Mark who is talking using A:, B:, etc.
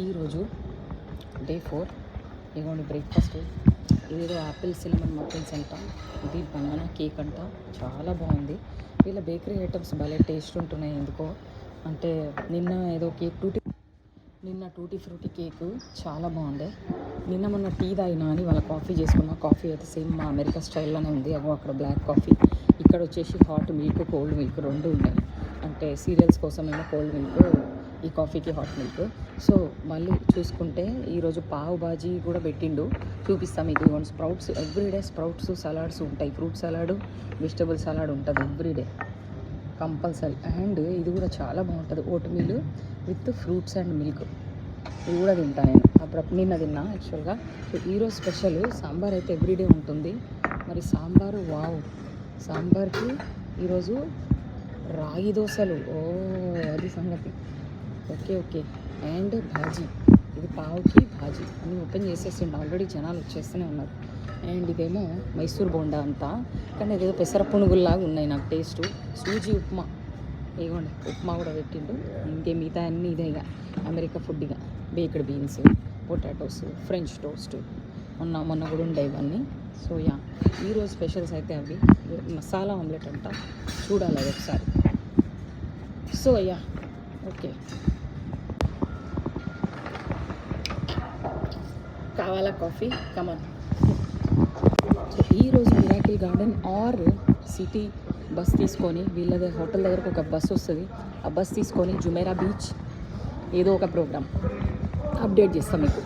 A: ఈరోజు డే 4 ఇదిగోండి బ్రేక్ఫాస్ట్. ఇదేదో యాపిల్ సినమన్ మఫిన్స్ అంట, ఇది బనానా కేక్ అంట, చాలా బాగుంది. వీళ్ళ బేకరీ ఐటమ్స్ భలే టేస్ట్ ఉంటున్నాయి ఎందుకో. అంటే నిన్న టూటీ ఫ్రూటీ కేక్ చాలా బాగుండే. మొన్న టీ తాగినా అని వాళ్ళ కాఫీ చేసుకున్నా. కాఫీ అయితే సేమ్ మా అమెరికా స్టైల్లోనే ఉంది. అక్కడ బ్లాక్ కాఫీ, ఇక్కడ వచ్చేసి హాట్ మిల్క్, కోల్డ్ మిల్క్ రెండు ఉన్నాయి. అంటే సీరియల్స్ కోసమేమో కోల్డ్ మిల్క్, ఈ కాఫీకి హాట్ మిల్క్. సో మళ్ళీ చూసుకుంటే ఈరోజు పావ్ బాజీ కూడా పెట్టిండు, చూపిస్తాం మీకు. ఇవన్నీ స్ప్రౌట్స్, ఎవ్రీడే స్ప్రౌట్స్ సలాడ్స్ ఉంటాయి. ఫ్రూట్ సలాడ్, వెజిటబుల్ సలాడ్ ఉంటుంది ఎవ్రీడే కంపల్సరీ. అండ్ ఇది కూడా చాలా బాగుంటుంది, vote meal with fruits and milk. ఇది కూడా తింటా నేను, అప్పుడప్పుడు నిన్న తిన్నా యాక్చువల్గా. సో ఈరోజు స్పెషల్ సాంబార్ అయితే ఎవ్రీడే ఉంటుంది. మరి సాంబారు వావ్, సాంబార్కి ఈరోజు రాగి దోశలు, ఓ అది సంగతి. ఓకే. అండ్ భాజీ, ఇది పావుకి భాజీ అన్నీ ఓపెన్ చేసేసిండు ఆల్రెడీ, జనాలు వచ్చేస్తూనే ఉన్నారు. అండ్ ఇదేమో మైసూర్ బోండా అంతా, కానీ ఇదేదో పెసర పునుగుల్లాగా ఉన్నాయి నాకు టేస్ట్. సూజీ ఉప్మా, ఇదిగోండి ఉప్మా కూడా పెట్టిండు. ఇంకే మిగతా అన్నీ ఇదే ఇక అమెరికా ఫుడ్, ఇక baked beans, potatoes, French toast మొన్న కూడా ఉండే ఇవన్నీ. సో ఈరోజు స్పెషల్స్ అయితే అవి. మసాలా ఆమ్లెట్ అంట, చూడాలి అది ఒకసారి. సో ఓకే, కావాలా కాఫీ? కమన్. సో ఈరోజు Miracle Garden or city bus తీసుకొని, వీళ్ళ హోటల్ దగ్గరకు ఒక బస్ వస్తుంది, ఆ బస్ తీసుకొని జుమేరా బీచ్ ఏదో ఒక ప్రోగ్రామ్ అప్డేట్ చేస్తాం మీకు.